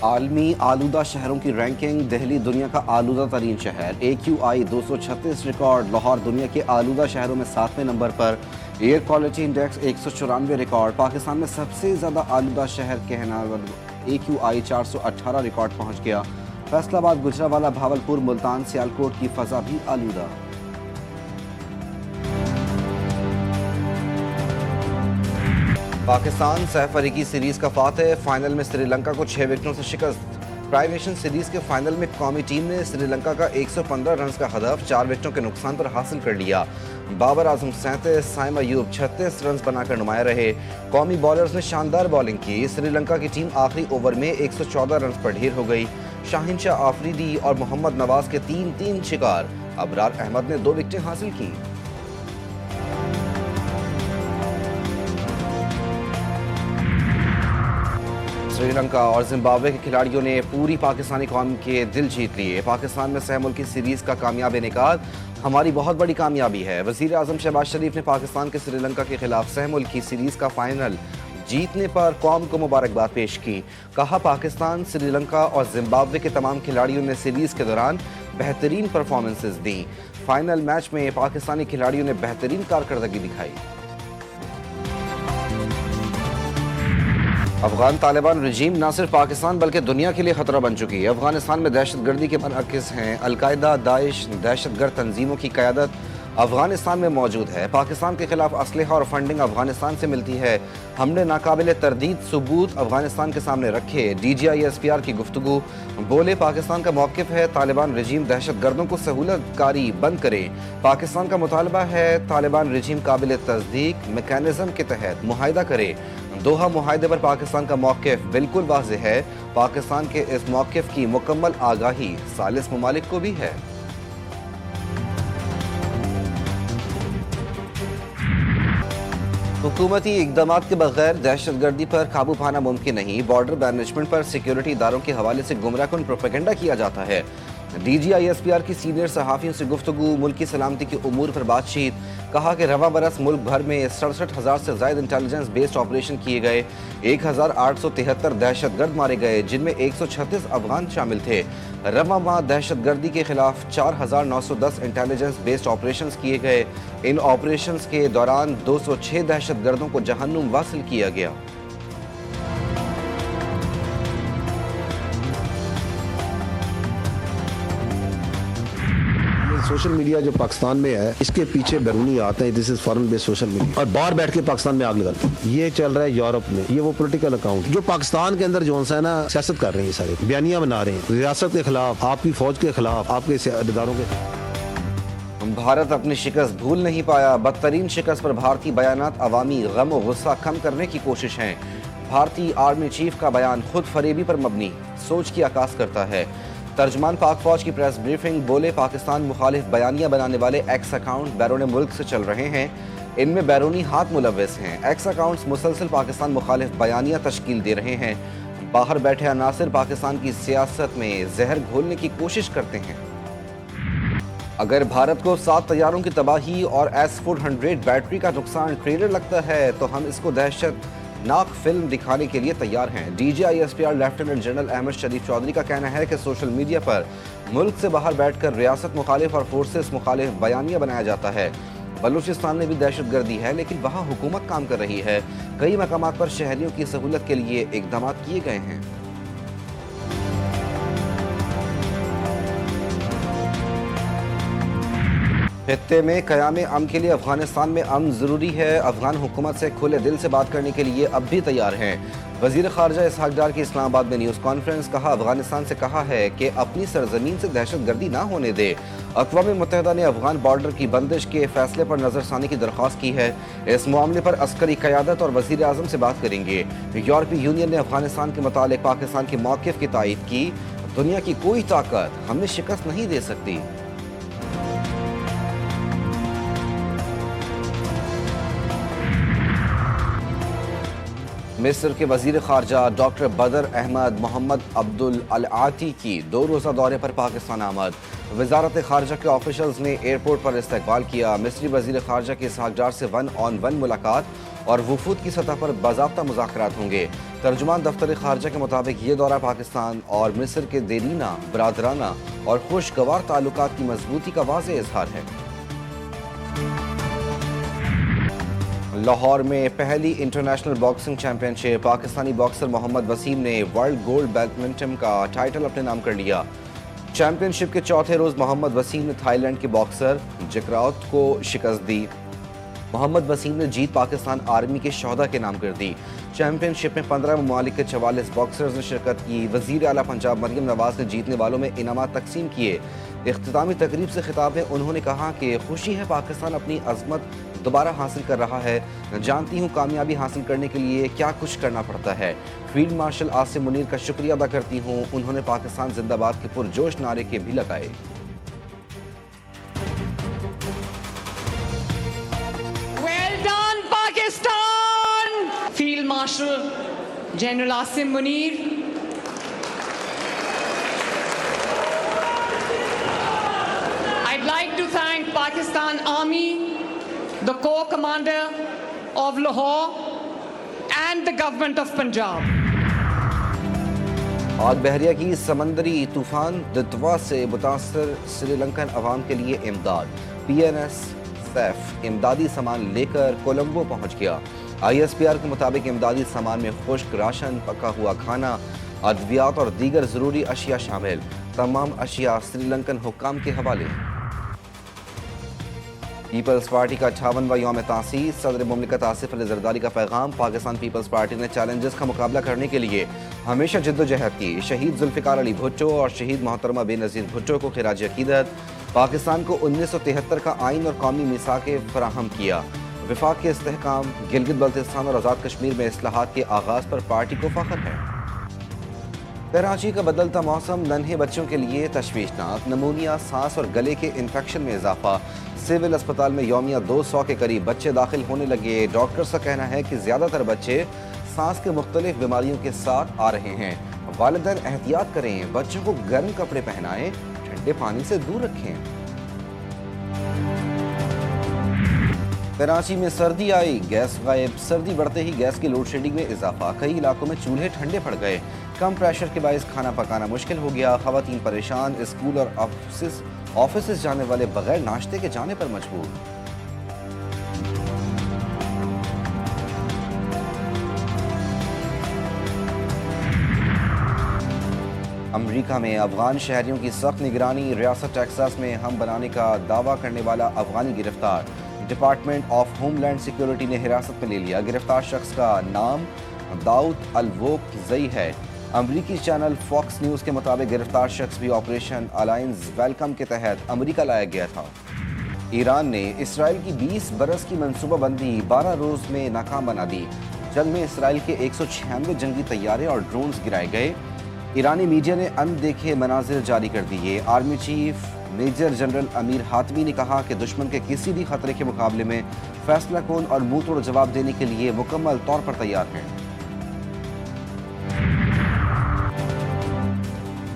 आलमी आलूदा शहरों की रैंकिंग। दिल्ली दुनिया का आलूदा तरीन शहर। AQI 236 record. लाहौर दुनिया के आलूदा शहरों में 7वें नंबर पर। Air quality index 194 record. Pakistan में सबसे ज़्यादा आलूदा शहर कहनावर AQI 418 रिकॉर्ड पहुँच गया। फैसलाबाद, गुजरावाला, भावलपुर, मुल्तान, सियालकोट की फ़ज़ा भी आलूदा। पाकिस्तान सैफ अफ्रीकी सीरीज का फातह। फाइनल में श्रीलंका को 6 विकेटों से शिकस्त। ट्राई नेशन सीरीज के फाइनल में कौमी टीम ने श्रीलंका का 115 रन का हदफ 4 विकेटों के नुकसान पर हासिल कर लिया। बाबर आजम 37, साइम अयूब 36 रन बनाकर नुमाया रहे। कौमी बॉलर्स ने शानदार बॉलिंग की। श्रीलंका की टीम आखिरी ओवर में 114 रन पर ढेर हो गई। शाहीन शाह आफरीदी और मोहम्मद नवाज के 3-3 शिकार। अबरार अहमद ने 2 विकेटें हासिल की। श्रीलंका और जिम्बाब्वे के खिलाड़ियों ने पूरी पाकिस्तानी कौम के दिल जीत लिए। पाकिस्तान में सह मुल्की सीरीज का कामयाब इनेकाद हमारी बहुत बड़ी कामयाबी है। वज़ीर आज़म शहबाज शरीफ ने पाकिस्तान के श्रीलंका के खिलाफ सह मुल्की सीरीज का फाइनल जीतने पर कौम को मुबारकबाद पेश की। कहा, पाकिस्तान, श्रीलंका और जिम्बाब्वे के तमाम खिलाड़ियों ने सीरीज के दौरान बेहतरीन परफॉर्मेंसेज दी। फाइनल मैच में पाकिस्तानी खिलाड़ियों ने बेहतरीन कारकर्दगी दिखाई। अफगान तालिबान रजीम न सिर्फ पाकिस्तान बल्कि दुनिया के लिए खतरा बन चुकी है। अफगानिस्तान में दहशतगर्दी के मरकज़ हैं। अलकायदा, दाइश दहशतगर्द तंजीमों की क़यादत अफगानिस्तान में मौजूद है। पाकिस्तान के खिलाफ असलहा और फंडिंग अफगानिस्तान से मिलती है। हमने नाकाबिल तरदीद सबूत अफगानिस्तान के सामने रखे। DGI SPR की गुफ्तगू। बोले, पाकिस्तान का मौक़िफ़ है तालिबान रजीम दहशतगर्दों को सहूलतकारी बंद करे। पाकिस्तान का मुतालबा है तालिबान रजीम काबिल तस्दीक मैकेनिज़्म के तहत मुआहिदा करे। दोहा मुआहिदे पर पाकिस्तान का मौक़िफ़ बिल्कुल वाज़ेह है। पाकिस्तान के इस मौक़िफ़ की मुकम्मल आगाही सालिस ममालिक को भी है। हुकूमती इक़दामात के बगैर दहशतगर्दी पर काबू पाना मुमकिन नहीं। बॉर्डर मैनेजमेंट पर सिक्योरिटी इदारों के हवाले से गुमराहकुन प्रोपेगेंडा किया जाता है। DGI SPR की सीनियर सहाफ़ियों से गुफ्तगू। मुल्की सलामती के उमूर पर बातचीत। कहा कि रवा बरस मुल्क भर में 67,000 से ज़ायद इंटेलिजेंस बेस्ड ऑपरेशन किए गए। 1,873 दहशतगर्द मारे गए, जिनमें 136 अफगान शामिल थे। रवा माह दहशतगर्दी के खिलाफ 4,910 इंटेलिजेंस बेस्ड ऑपरेशन किए गए। इन ऑपरेशन के दौरान 206 दहशतगर्दों को जहन्नुम वासिल किया गया। सोशल मीडिया जो पाकिस्तान में है, इसके पीछे बैरूनी आते हैं। This is foreign based social media, और बाहर बैठ के पाकिस्तान में आग लगाते हैं। ये चल रहा है यूरोप में। ये वो पॉलिटिकल अकाउंट जो पाकिस्तान के अंदर जो है ना सियासत कर रहे हैं, सारे बयानियां बना रहे हैं रियासत के खिलाफ, आपकी फौज के खिलाफ, आपके इदारों के। भारत अपनी शिकस्त भूल नहीं पाया। बदतरीन शिकस्त पर भारतीय बयानात अवामी गम और गुस्सा कम करने की कोशिश है। भारतीय आर्मी चीफ का बयान खुद फरेबी पर मबनी सोच की आकाश करता है। तर्जमान पाक फौज की प्रेस ब्रीफिंग। बोले, पाकिस्तान मुखालिफ बयानियां बनाने वाले एक्स अकाउंट बैरून मुल्क से चल रहे हैं। इनमें बैरूनी हाथ मुलव्वस हैं। एक्स अकाउंट्स मुसलसल पाकिस्तान मुखालिफ बयानियां तश्कील दे रहे हैं। बाहर बैठे अनासिर पाकिस्तान की सियासत में जहर घोलने की कोशिश करते हैं। अगर भारत को 7 तैयारों की तबाही और S-400 बैटरी का नुकसान ट्रेलर लगता है तो हम इसको दहशतनाक फिल्म दिखाने के लिए तैयार हैं। DGI SPR lieutenant general Ahmed Sharif Chaudhary का कहना है कि सोशल मीडिया पर मुल्क से बाहर बैठकर रियासत मुखालिफ और फोर्सेस मुखालिफ बयानिया बनाया जाता है। बलूचिस्तान में भी दहशतगर्दी है, लेकिन वहाँ हुकूमत काम कर रही है। कई मकामात पर शहरियों की सहूलत के लिए इकदाम किए गए हैं। खित्ते में क़याम अमन के लिए अफगानिस्तान में अमन ज़रूरी है। अफगान हुकूमत से खुले दिल से बात करने के लिए अब भी तैयार हैं। वज़ीर ख़ारजा इसहाक़ डार की इस्लामाबाद में न्यूज़ कॉन्फ्रेंस। कहा, अफगानिस्तान से कहा है कि अपनी सरजमीन से दहशतगर्दी ना होने दे। अक़वाम मुत्तहिदा ने अफगान बॉर्डर की बंदिश के फैसले पर नज़रसानी की दरख्वास्त की है। इस मामले पर अस्करी क़यादत और वज़ीर आज़म से बात करेंगे। यूरोपीय यूनियन ने अफगानिस्तान के मुतालिक पाकिस्तान के मौक़िफ़ की तायीद की। दुनिया की कोई ताकत हमें शिकस्त नहीं दे सकती। मिस्र के वज़ीर ख़ारजा डॉक्टर बदर अहमद मोहम्मद अब्दुल अल आती की 2 रोज़ा दौरे पर पाकिस्तान आमद। वज़ारत ख़ारजा के ऑफिशल्स ने एयरपोर्ट पर इस्तकबाल किया। मिस्री वज़ीर ख़ारजा के इसहाक़ डार से 1-on-1 मुलाकात और वफूद की सतह पर बाज़ाब्ता मुज़ाकरात होंगे। तर्जुमान दफ्तर खारजा के मुताबिक ये दौरा पाकिस्तान और मिस्र के देरीना, बरादराना और खुशगवार ताल्लुकात की मजबूती का वाज़ेह इजहार है। लाहौर में पहली international boxing championship, Pakistani boxer Mohammad Waseem ने वर्ल्ड गोल्ड बैडमिंटन का टाइटल अपने नाम कर लिया। चैंपियनशिप के चौथे रोज मोहम्मद वसीम ने थाईलैंड के बॉक्सर जकराउत को शिकस्त दी। मोहम्मद वसीम ने जीत पाकिस्तान आर्मी के शोहदा के नाम कर दी। चैंपियनशिप में 15 ममालिक के 44 बॉक्सर्स ने शिरकत की। वज़ीर आला पंजाब मरियम नवाज ने जीतने वालों में इनामात तकसीम किए। इख्तितामी तकरीब से खिताब में उन्होंने कहा कि खुशी है पाकिस्तान अपनी अजमत दोबारा हासिल कर रहा है। जानती हूँ कामयाबी हासिल करने के लिए क्या कुछ करना पड़ता है। फील्ड मार्शल आसिम मुनीर का शुक्रिया अदा करती हूँ। उन्होंने पाकिस्तान जिंदाबाद के पुरजोश नारे के भी लगाए। Well done, Pakistan! Field Marshal General Asim Munir. I'd like to thank Pakistan Army, the Corps Commander of Lahore, and the Government of Punjab. आग बहरिया की समंदरी तूफान दितवा से मुतासर श्रीलंकन अवाम के लिए इमदाद। PNS सैफ इमदादी सामान लेकर कोलंबो पहुंच गया। ISPR के मुताबिक इमदादी सामान में खुश्क राशन, पका हुआ खाना, अद्वियात और दीगर ज़रूरी अशिया शामिल। तमाम अशिया श्रीलंकन हुक्काम के हवाले। पीपल्स पार्टी का 58वां यौम तासीस, सदर मुमलिकत आसिफ अली जरदारी का पैगाम। पाकिस्तान पीपल्स पार्टी ने चैलेंजेस का मुकाबला करने के लिए हमेशा जिद्दोजहद की। शहीद जुल्फ़िकार अली भुट्टो और शहीद मोहतरमा बेनज़ीर भुट्टो को खिराज अक़ीदत। पाकिस्तान को 1973 का आइन और कौमी मिसाक़े फराहम किया। विफाक के इस्तेहकाम, गिलगित बल्तिस्तान और आज़ाद कश्मीर में इस्लाहात के आगाज़ पर पार्टी को फ़ख्र है। कराची का बदलता मौसम नन्हे बच्चों के लिए तशवीशनाक। नमूनिया, सांस और गले के इन्फेक्शन में इजाफा। सिविल अस्पताल में यौमिया 200 के करीब बच्चे दाखिल होने लगे। डॉक्टर्स का कहना है कि ज़्यादातर बच्चे सांस के मुख्तलिफ बीमारियों के साथ आ रहे हैं। वालिदैन एहतियात करें, बच्चों को गर्म कपड़े पहनाएं, ठंडे पानी से दूर रखें। कराची में सर्दी आई, गैस गायब। सर्दी बढ़ते ही गैस की लोड शेडिंग में इजाफा। कई इलाकों में चूल्हे ठंडे पड़ गए। कम प्रेशर के बायस खाना पकाना मुश्किल हो गया। खवातीन परेशान। स्कूल और ऑफिस जाने वाले बगैर नाश्ते के जाने पर मजबूर। अमेरिका में अफगान शहरियों की सख्त निगरानी। रियासत टेक्सास में हम बनाने का दावा करने वाला अफगानी गिरफ्तार। डिपार्टमेंट ऑफ होमलैंड सिक्योरिटी ने हिरासत में ले लिया। गिरफ्तार शख्स का नाम दाऊद अल-वोक ज़ई है। अमरीकी चैनल फॉक्स न्यूज़ के मुताबिक गिरफ्तार शख्स भी ऑपरेशन अलायंस वेलकम के तहत अमेरिका लाया गया था। ईरान ने इसराइल की 20 बरस की मनसूबाबंदी 12 रोज़ में नाकाम बना दी। जंग में इसराइल के 196 जंगी तैयारे और ड्रोन्स गिराए गए। ईरानी मीडिया ने अनदेखे मनाजिर जारी कर दिए। Army chief major general Amir Hatami ने कहा कि दुश्मन के किसी भी खतरे के मुकाबले में फैसला कौन और मुंह तोड़ जवाब देने के लिए मुकम्मल तौर पर तैयार हैं।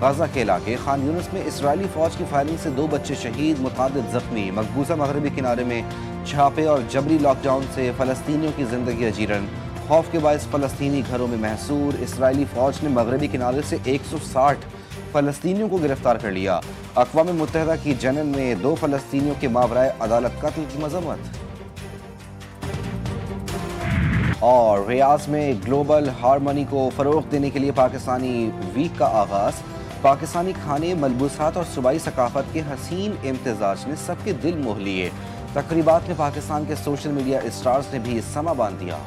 गाजा के इलाके खान यूनिस में इसराइली फौज की फायरिंग से 2 बच्चे शहीद, मुतादिद जख्मी। मकबूजा मगरबी किनारे में छापे और जबरी लॉकडाउन से फलस्तीनियों की जिंदगी अजीरन। खौफ के बायस फलस्तीनी घरों में महसूर। इसराइली फौज ने मगरबी किनारे से 160 फलस्तीनियों को गिरफ्तार कर लिया। अक़वाम मुत्तहिदा की जनन में 2 फलस्तीनियों के मावराए अदालत कत्ल की मजम्मत। और रियाज में ग्लोबल हारमनी को फ़रोग़ देने के लिए पाकिस्तानी वीक का आगाज़। पाकिस्तानी खाने, मलबूसात और सूबाई सकाफत के हसीन इम्तिजाज ने सबके दिल मोह लिए। तकरीबात में पाकिस्तान के सोशल मीडिया स्टार्स ने भी समा बांध दिया।